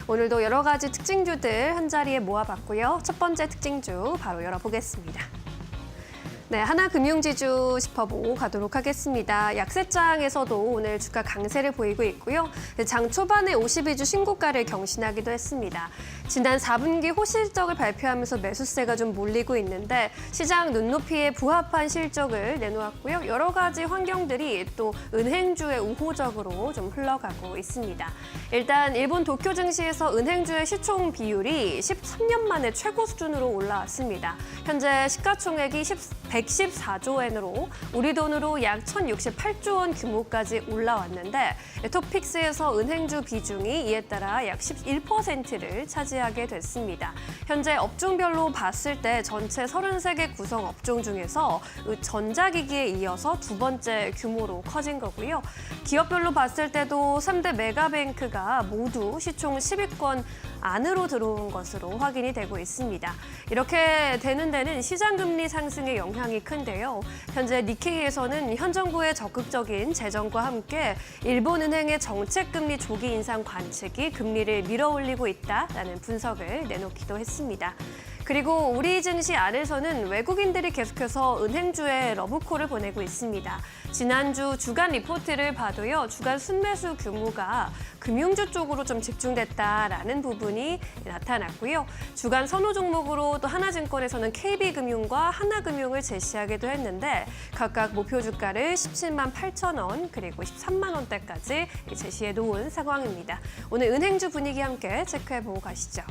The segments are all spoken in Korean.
오늘도 여러 가지 특징주들 한자리에 모아봤고요. 첫 번째 특징주 바로 열어보겠습니다. 네, 하나금융지주 짚어보고 가도록 하겠습니다. 약세장에서도 오늘 주가 강세를 보이고 있고요. 장 초반에 52주 신고가를 경신하기도 했습니다. 지난 4분기 호실적을 발표하면서 매수세가 좀 몰리고 있는데 시장 눈높이에 부합한 실적을 내놓았고요. 여러 가지 환경들이 또 은행주의 우호적으로 좀 흘러가고 있습니다. 일단 일본 도쿄 증시에서 은행주의 시총 비율이 13년 만에 최고 수준으로 올라왔습니다. 현재 시가총액이 114조 엔으로 우리 돈으로 약 1,068조 원 규모까지 올라왔는데 토픽스에서 은행주 비중이 이에 따라 약 11%를 차지하게 됐습니다. 현재 업종별로 봤을 때 전체 33개 구성 업종 중에서 전자기기에 이어서 두 번째 규모로 커진 거고요. 기업별로 봤을 때도 3대 메가뱅크가 모두 시총 10위권 안으로 들어온 것으로 확인이 되고 있습니다. 이렇게 되는 데는 시장금리 상승의 영향이 큰데요. 현재 니케이에서는 현 정부의 적극적인 재정과 함께 일본은행의 정책금리 조기 인상 관측이 금리를 밀어올리고 있다라는 분석을 내놓기도 했습니다. 그리고 우리 증시 안에서는 외국인들이 계속해서 은행주에 러브콜을 보내고 있습니다. 지난주 주간 리포트를 봐도요, 주간 순매수 규모가 금융주 쪽으로 좀 집중됐다라는 부분이 나타났고요. 주간 선호 종목으로 또 하나증권에서는 KB금융과 하나금융을 제시하기도 했는데 각각 목표 주가를 17만 8천 원 그리고 13만 원대까지 제시해 놓은 상황입니다. 오늘 은행주 분위기 함께 체크해보고 가시죠.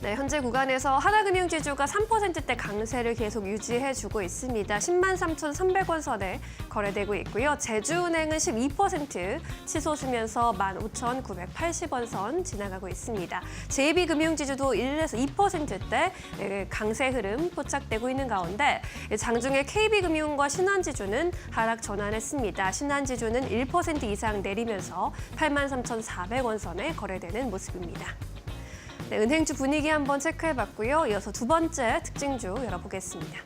네, 현재 구간에서 하나금융지주가 3%대 강세를 계속 유지해주고 있습니다. 10만 3,300원 선에 거래되고 있고요. 제주은행은 12% 치솟으면서 15,980원 선 지나가고 있습니다. JB금융지주도 1에서 2%대 강세 흐름 포착되고 있는 가운데 장중에 KB금융과 신한지주는 하락 전환했습니다. 신한지주는 1% 이상 내리면서 83,400원 선에 거래되는 모습입니다. 네, 은행주 분위기 한번 체크해봤고요. 이어서 두 번째 특징주 열어보겠습니다.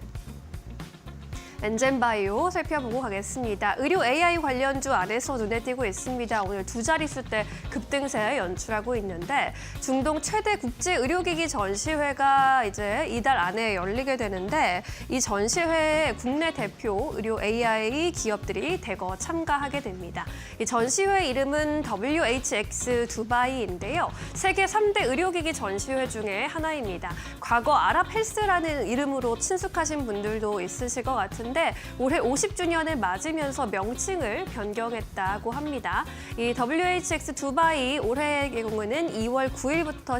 엔젠바이오 살펴보고 가겠습니다. 의료 AI 관련주 안에서 눈에 띄고 있습니다. 오늘 두 자릿수대 급등세 연출하고 있는데 중동 최대 국제 의료기기 전시회가 이제 이달 안에 열리게 되는데 이 전시회에 국내 대표 의료 AI 기업들이 대거 참가하게 됩니다. 이 전시회 이름은 WHX 두바이인데요. 세계 3대 의료기기 전시회 중에 하나입니다. 과거 아랍 헬스라는 이름으로 친숙하신 분들도 있으실 것 같은데 올해 50주년을 맞으면서 명칭을 변경했다고 합니다. 이 WHX 두바이 올해의 경우는 2월 9일부터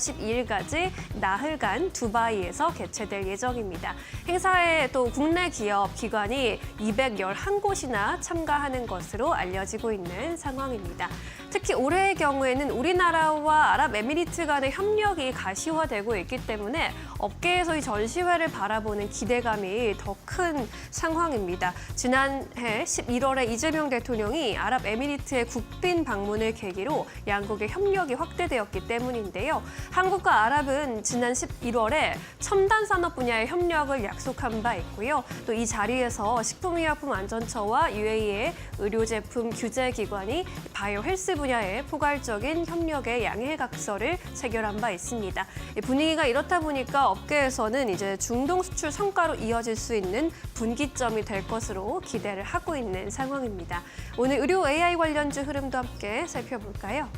12일까지 나흘간 두바이에서 개최될 예정입니다. 행사에 또 국내 기업, 기관이 211곳이나 참가하는 것으로 알려지고 있는 상황입니다. 특히 올해의 경우에는 우리나라와 아랍에미리트 간의 협력이 가시화되고 있기 때문에 업계에서 이 전시회를 바라보는 기대감이 더 큰 상황입니다. 지난해 11월에 이재명 대통령이 아랍에미리트의 국빈 방문을 계기로 양국의 협력이 확대되었기 때문인데요. 한국과 아랍은 지난 11월에 첨단 산업 분야의 협력을 약속한 바 있고요. 또 이 자리에서 식품의약품안전처와 UAE의 의료제품 규제기관이 바이오 헬스 분야의 포괄적인 협력의 양해각서를 체결한 바 있습니다. 분위기가 이렇다 보니까 업계에서는 이제 중동 수출 성과로 이어질 수 있는 분기점이 될 것으로 기대를 하고 있는 상황입니다. 오늘 의료 AI 관련주 흐름도 함께 살펴볼까요?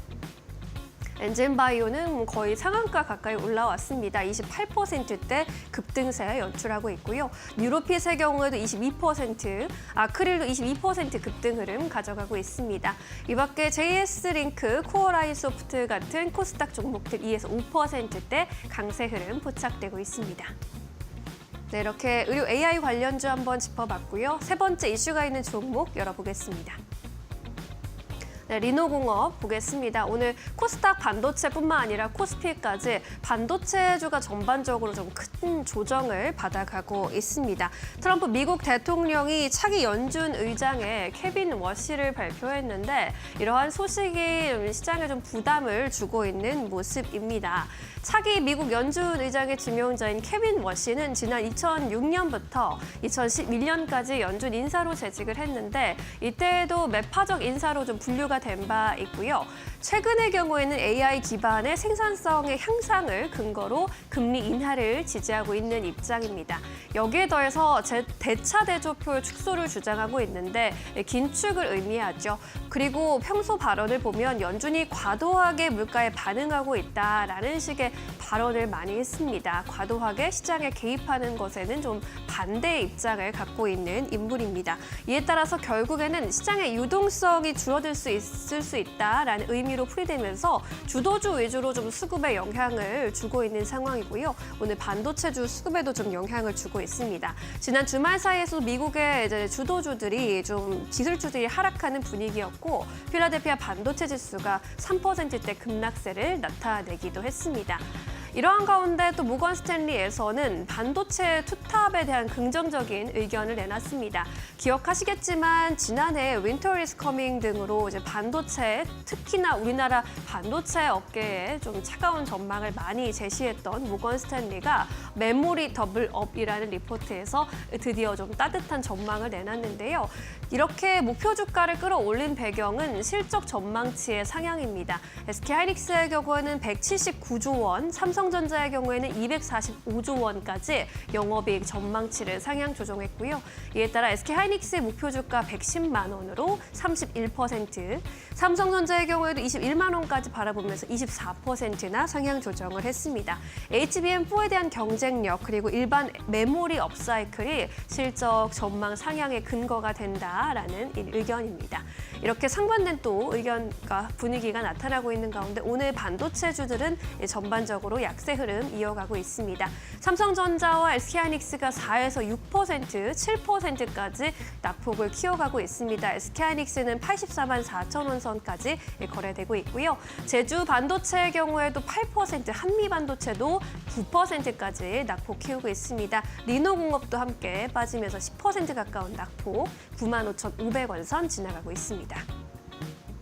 엔젠바이오는 거의 상한가 가까이 올라왔습니다. 28%대 급등세 연출하고 있고요. 뉴로핏의 경우에도 22%, 아크릴도 22% 급등 흐름 가져가고 있습니다. 이 밖에 JS링크, 코어라인소프트 같은 코스닥 종목들 2에서 5%대 강세 흐름 포착되고 있습니다. 네, 이렇게 의료 AI 관련주 한번 짚어봤고요. 세 번째 이슈가 있는 종목 열어보겠습니다. 네, 리노공업 보겠습니다. 오늘 코스닥 반도체뿐만 아니라 코스피까지 반도체주가 전반적으로 좀 큰 조정을 받아가고 있습니다. 트럼프 미국 대통령이 차기 연준 의장에 케빈 워시를 발표했는데 이러한 소식이 시장에 좀 부담을 주고 있는 모습입니다. 차기 미국 연준 의장의 지명자인 케빈 워시는 지난 2006년부터 2011년까지 연준 인사로 재직을 했는데 이때에도 매파적 인사로 좀 분류가 이슈가 된 바 있고요. 최근의 경우에는 AI 기반의 생산성의 향상을 근거로 금리 인하를 지지하고 있는 입장입니다. 여기에 더해서 대차 대조표 축소를 주장하고 있는데 긴축을 의미하죠. 그리고 평소 발언을 보면 연준이 과도하게 물가에 반응하고 있다라는 식의 발언을 많이 했습니다. 과도하게 시장에 개입하는 것에는 좀 반대의 입장을 갖고 있는 인물입니다. 이에 따라서 결국에는 시장의 유동성이 줄어들 수 있을 수 있다라는 의미로 풀이되면서 주도주 위주로 좀 수급에 영향을 주고 있는 상황이고요. 오늘 반도체주 수급에도 좀 영향을 주고 있습니다. 지난 주말 사이에서 미국의 이제 주도주들이 좀 기술주들이 하락하는 분위기였고 필라델피아 반도체 지수가 3%대 급락세를 나타내기도 했습니다. 이러한 가운데 또 모건 스탠리에서는 반도체 투탑에 대한 긍정적인 의견을 내놨습니다. 기억하시겠지만 지난해 윈터 is 커밍 등으로 이제 반도체, 특히나 우리나라 반도체 업계에 좀 차가운 전망을 많이 제시했던 모건 스탠리가 메모리 더블업이라는 리포트에서 드디어 좀 따뜻한 전망을 내놨는데요. 이렇게 목표 주가를 끌어올린 배경은 실적 전망치의 상향입니다. SK하이닉스의 경우에는 179조 원, 삼성전자의 경우에는 245조 원까지 영업이익 전망치를 상향 조정했고요. 이에 따라 SK하이닉스의 목표 주가 110만 원으로 31%, 삼성전자의 경우에도 21만 원까지 바라보면서 24%나 상향 조정을 했습니다. HBM4에 대한 경쟁력 그리고 일반 메모리 업사이클이 실적 전망 상향의 근거가 된다라는 의견입니다. 이렇게 상반된 또 의견과 분위기가 나타나고 있는 가운데 오늘 반도체주들은 전반적으로 약세 흐름 이어가고 있습니다. 삼성전자와 SK하이닉스가 4에서 6%, 7%까지 낙폭을 키워가고 있습니다. SK하이닉스는 84만 4천 원 선까지 거래되고 있고요. 제주 반도체의 경우에도 8%, 한미반도체도 9%까지 낙폭 키우고 있습니다. 리노공업도 함께 빠지면서 10% 가까운 낙폭, 95,500원 선 지나가고 있습니다.